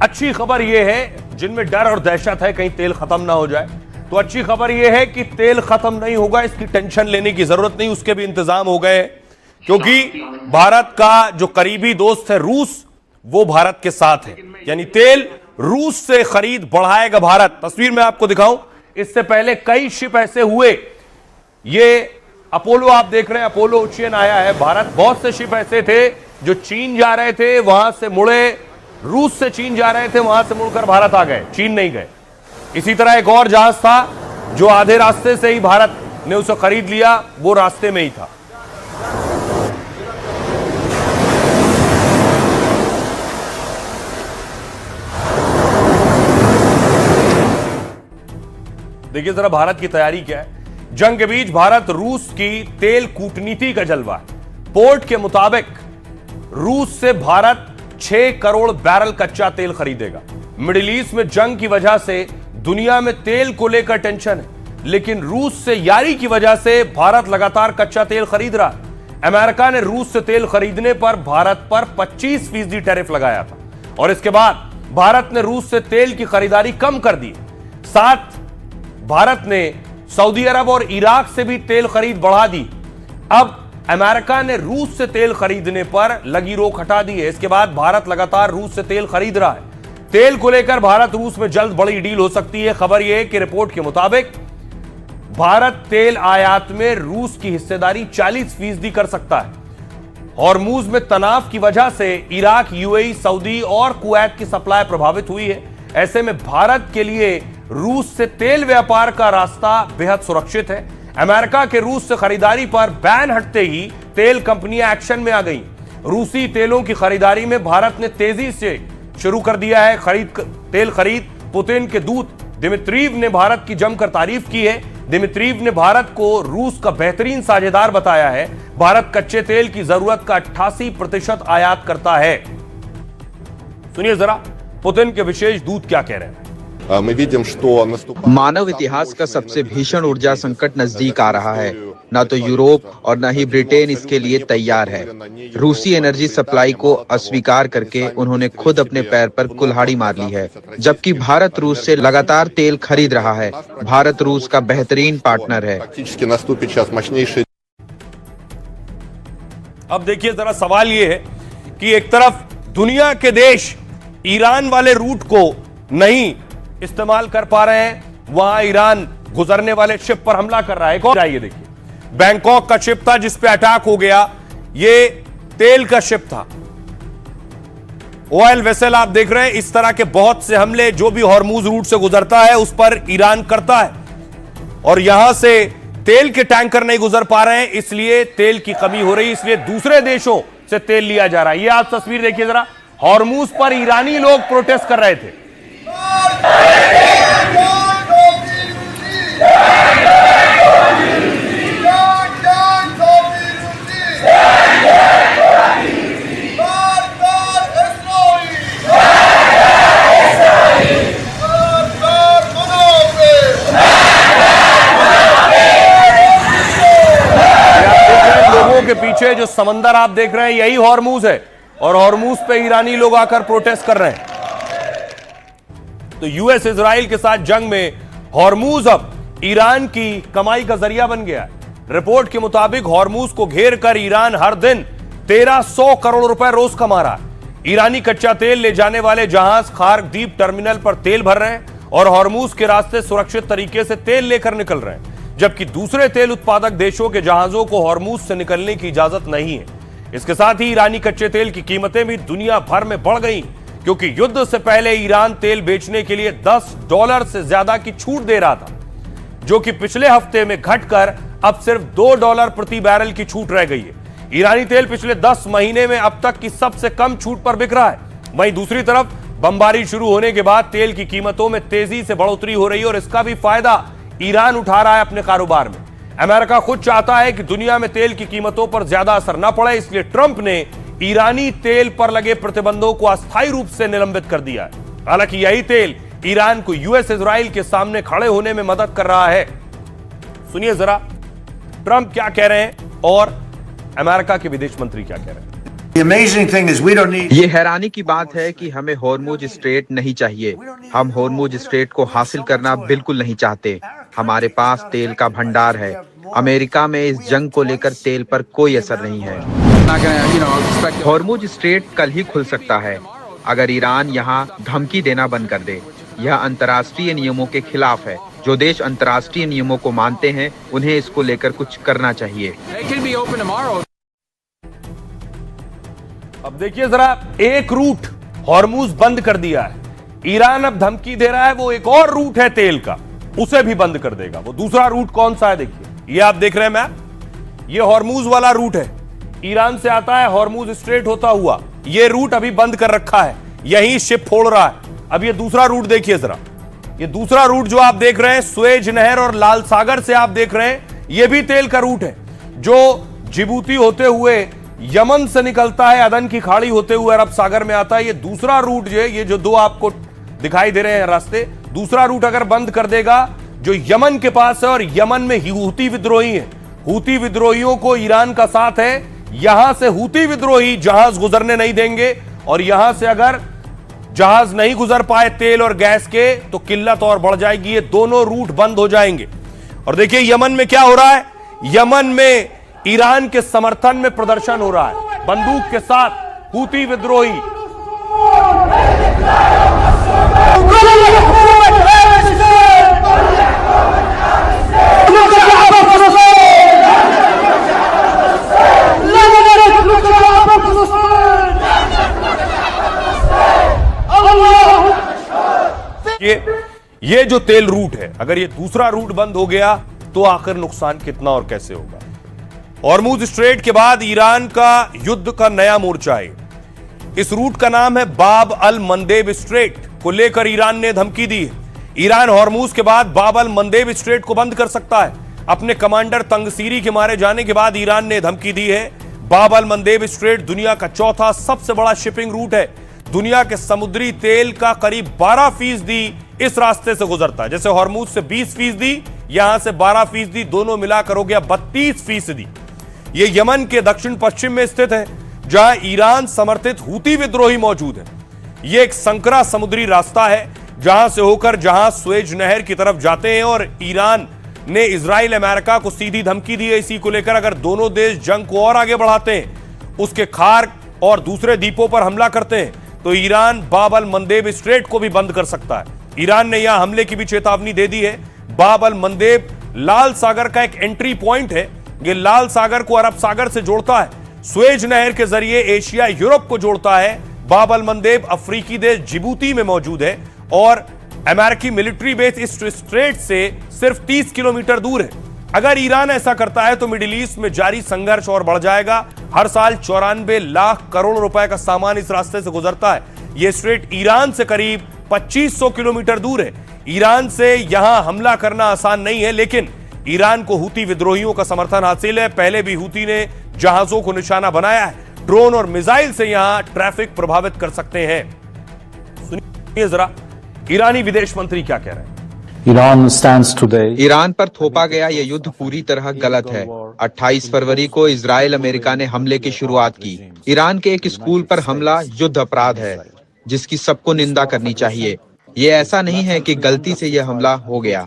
अच्छी खबर यह है, जिनमें डर और दहशत है कहीं तेल खत्म ना हो जाए, तो अच्छी खबर यह है कि तेल खत्म नहीं होगा, इसकी टेंशन लेने की जरूरत नहीं, उसके भी इंतजाम हो गए, क्योंकि भारत का जो करीबी दोस्त है रूस, वो भारत के साथ है। यानी तेल रूस से खरीद बढ़ाएगा भारत। तस्वीर में आपको दिखाऊं, इससे पहले कई शिप ऐसे हुए, ये अपोलो आप देख रहे हैं, अपोलो ओशियन आया है भारत। बहुत से शिप ऐसे थे जो चीन जा रहे थे, वहां से मुड़े, रूस से चीन जा रहे थे, वहां से मुड़कर भारत आ गए, चीन नहीं गए। इसी तरह एक और जहाज था जो आधे रास्ते से ही भारत ने उसे खरीद लिया, वो रास्ते में ही था। देखिए जरा भारत की तैयारी क्या है। जंग के बीच भारत रूस की तेल कूटनीति का जलवा है। पोर्ट के मुताबिक रूस से भारत 6 करोड़ बैरल कच्चा तेल खरीदेगा। मिडिल ईस्ट में जंग की वजह से दुनिया में तेल को लेकर टेंशन है, लेकिन रूस से यारी की वजह से भारत लगातार कच्चा तेल खरीद रहा है। अमेरिका ने रूस से तेल खरीदने पर भारत पर 25% टैरिफ लगाया था, और इसके बाद भारत ने रूस से तेल की खरीदारी कम कर दी। साथ भारत ने सऊदी अरब और इराक से भी तेल खरीद बढ़ा दी। अब अमेरिका ने रूस से तेल खरीदने पर लगी रोक हटा दी है। इसके बाद भारत लगातार रूस से तेल खरीद रहा है। तेल को लेकर भारत रूस में जल्द बड़ी डील हो सकती है। खबर यह है कि रिपोर्ट के मुताबिक भारत तेल आयात में रूस की हिस्सेदारी 40% कर सकता है। हॉर्मूज में तनाव की वजह से इराक, यूएई, सऊदी और कुवैत की सप्लाई प्रभावित हुई है। ऐसे में भारत के लिए रूस से तेल व्यापार का रास्ता बेहद सुरक्षित है। अमेरिका के रूस से खरीदारी पर बैन हटते ही तेल कंपनियां एक्शन में आ गईं। रूसी तेलों की खरीदारी में भारत ने तेजी से शुरू कर दिया है तेल खरीद। पुतिन के दूत दिमित्रीव ने भारत की जमकर तारीफ की है। दिमित्रीव ने भारत को रूस का बेहतरीन साझेदार बताया है। भारत कच्चे तेल की जरूरत का 88% आयात करता है। सुनिए जरा पुतिन के विशेष दूत क्या कह रहे हैं। मानव इतिहास का सबसे भीषण ऊर्जा संकट नजदीक आ रहा है। न तो यूरोप और न ही ब्रिटेन इसके लिए तैयार है। रूसी एनर्जी सप्लाई को अस्वीकार करके उन्होंने खुद अपने पैर पर कुल्हाड़ी मार ली है, जबकि भारत रूस से लगातार तेल खरीद रहा है। भारत रूस का बेहतरीन पार्टनर है। अब देखिए जरा सवाल यह है कि एक तरफ दुनिया के देश ईरान वाले रूट को नहीं इस्तेमाल कर पा रहे हैं, वहां ईरान गुजरने वाले शिप पर हमला कर रहा है। कौन चाहिए? देखिए बैंकॉक का शिप था जिस पे अटैक हो गया, ये तेल का शिप था, ऑयल वेसल आप देख रहे हैं। इस तरह के बहुत से हमले जो भी हॉर्मूज रूट से गुजरता है उस पर ईरान करता है, और यहां से तेल के टैंकर नहीं गुजर पा रहे हैं, इसलिए तेल की कमी हो रही है, इसलिए दूसरे देशों से तेल लिया जा रहा है। ये आप तस्वीर देखिए जरा, हॉर्मूज पर ईरानी लोग प्रोटेस्ट कर रहे थे। लोगों के पीछे जो समंदर आप देख रहे हैं यही हॉर्मूज है, और हॉर्मूज पे ईरानी लोग आकर प्रोटेस्ट कर रहे हैं। तो यूएस इजराइल के साथ जंग में हॉर्मूज अब ईरान की कमाई का जरिया बन गया है। रिपोर्ट के मुताबिक हॉर्मूज को घेर कर ईरान हर दिन 1300 करोड़ रुपए रोज कमा रहा है। ईरानी कच्चा तेल ले जाने वाले जहाज खार्कदीप टर्मिनल पर तेल भर रहे हैं, और हॉर्मूज के रास्ते सुरक्षित तरीके से तेल लेकर निकल रहे हैं, जबकि दूसरे तेल उत्पादक देशों के जहाजों को हॉर्मूज से निकलने की इजाजत नहीं है। इसके साथ ही ईरानी कच्चे तेल की कीमतें भी दुनिया भर में बढ़ गई, क्योंकि युद्ध से पहले ईरान तेल बेचने के लिए $10 से ज्यादा की छूट दे रहा था, जो कि पिछले हफ्ते में घटकर अब सिर्फ $2 प्रति बैरल की छूट रह गई है। ईरानी तेल पिछले 10 महीने में अब तक की सबसे कम छूट पर बिक रहा है। वहीं दूसरी तरफ बमबारी शुरू होने के बाद तेल की कीमतों में तेजी से बढ़ोतरी हो रही है, और इसका भी फायदा ईरान उठा रहा है अपने कारोबार में। अमेरिका खुद चाहता है कि दुनिया में तेल की कीमतों पर ज्यादा असर न पड़े, इसलिए ट्रंप ने ईरानी तेल पर लगे प्रतिबंधों को अस्थायी रूप से निलंबित कर दिया है। हालांकि यही तेल ईरान को यूएस इजराइल के सामने खड़े होने में मदद कर रहा है। सुनिए जरा ट्रंप क्या कह रहे हैं और अमेरिका के विदेश मंत्री क्या कह रहे हैं। The amazing thing is we don't need. ये हैरानी की बात है कि हमें हॉर्मुज स्ट्रेट नहीं चाहिए। हम हॉर्मुज स्ट्रेट को हासिल करना बिल्कुल नहीं चाहते। हमारे पास तेल का भंडार है। अमेरिका में इस जंग को लेकर तेल पर कोई असर नहीं है। हॉर्मुज स्ट्रेट कल ही खुल सकता है अगर ईरान यहाँ धमकी देना बंद कर दे। यह अंतर्राष्ट्रीय नियमों के खिलाफ है। जो देश अंतर्राष्ट्रीय नियमों को मानते हैं उन्हें इसको लेकर कुछ करना चाहिए। अब देखिए जरा, एक रूट हॉर्मुज बंद कर दिया है, ईरान अब धमकी दे रहा है वो एक और रूट है तेल का, उसे भी बंद कर देगा। वो दूसरा रूट कौन सा है देखिए, ये आप देख रहे हैं मैप, ये हॉर्मुज वाला रूट है, ईरान से आता है हॉर्मुज स्ट्रेट होता हुआ, ये रूट अभी बंद कर रखा है, यही शिप फोड़ रहा है। अब ये दूसरा रूट देखिए जरा, ये दूसरा रूट जो आप देख रहे हैं स्वेज नहर और लाल सागर से आप देख रहे हैं, ये भी तेल का रूट है जो जिबूती होते हुए यमन से निकलता है, अदन की खाड़ी होते हुए अरब सागर में आता है। ये दूसरा रूट ये जो दो आपको दिखाई दे रहे हैं रास्ते, दूसरा रूट अगर बंद कर देगा जो यमन के पास है, और यमन में हूती विद्रोही है, हूती विद्रोहियों को ईरान का साथ है, यहां से हूती विद्रोही जहाज गुजरने नहीं देंगे, और यहां से अगर जहाज नहीं गुजर पाए तेल और गैस के तो किल्लत और बढ़ जाएगी। ये दोनों रूट बंद हो जाएंगे। और देखिए यमन में क्या हो रहा है, यमन में ईरान के समर्थन में प्रदर्शन हो रहा है, बंदूक के साथ हूती विद्रोही। ये जो तेल रूट है, अगर ये दूसरा रूट बंद हो गया तो आखिर नुकसान कितना और कैसे होगा। हॉर्मुज स्ट्रेट के बाद ईरान का युद्ध का नया मोर्चा है, इस रूट का नाम है बाब अल मंदेब स्ट्रेट को लेकर ईरान ने धमकी दी है। ईरान हॉर्मुज के बाद बाब अल मंदेब स्ट्रेट को बंद कर सकता है। अपने कमांडर तंगसीरी के मारे जाने के बाद ईरान ने धमकी दी है। बाब अल मंदेब स्ट्रेट दुनिया का चौथा सबसे बड़ा शिपिंग रूट है। दुनिया के समुद्री तेल का करीब 12% इस रास्ते से गुजरता है। जैसे हॉर्मुज से 20%, यहां से 12%, दोनों मिलाकर हो गया 32%। ये यमन के दक्षिण पश्चिम में स्थित है जहां ईरान समर्थित हूती विद्रोही मौजूद है। ये एक संकरा समुद्री रास्ता है जहां से होकर जहां स्वेज नहर की तरफ जाते हैं, और ईरान ने इजराइल अमेरिका को सीधी धमकी दी है इसी को लेकर, अगर दोनों देश जंग को और आगे बढ़ाते हैं, उसके खार और दूसरे द्वीपों पर हमला करते हैं, तो ईरान बाब अल मंदेब स्ट्रेट को भी बंद कर सकता है। ईरान ने यहां हमले की भी चेतावनी दे दी है। बाब अल मंदेब लाल सागर का एक एंट्री पॉइंट है, ये लाल सागर को अरब सागर से जोड़ता है, स्वेज नहर के जरिए एशिया यूरोप को जोड़ता है। बाब अल मंदेब अफ्रीकी देश जिबूती में मौजूद है और अमेरिकी मिलिट्री बेस इस स्ट्रेट से सिर्फ 30 किलोमीटर दूर है। अगर ईरान ऐसा करता है तो मिडिल ईस्ट में जारी संघर्ष और बढ़ जाएगा। हर साल 94 लाख करोड़ रुपए का सामान इस रास्ते से गुजरता है। यह स्ट्रेट ईरान से करीब 2500 किलोमीटर दूर है। ईरान से यहां हमला करना आसान नहीं है, लेकिन ईरान को हूती विद्रोहियों का समर्थन हासिल है। पहले भी हूती ने जहाजों को निशाना बनाया है, ड्रोन और मिसाइल से यहां ट्रैफिक प्रभावित कर सकते हैं। सुनिए जरा ईरानी विदेश मंत्री क्या कह रहे हैं। ईरान पर थोपा गया यह युद्ध पूरी तरह गलत है। 28 फरवरी को इजराइल अमेरिका ने हमले की शुरुआत की। ईरान के एक स्कूल पर हमला युद्ध अपराध है जिसकी सबको निंदा करनी चाहिए। ये ऐसा नहीं है कि गलती से यह हमला हो गया।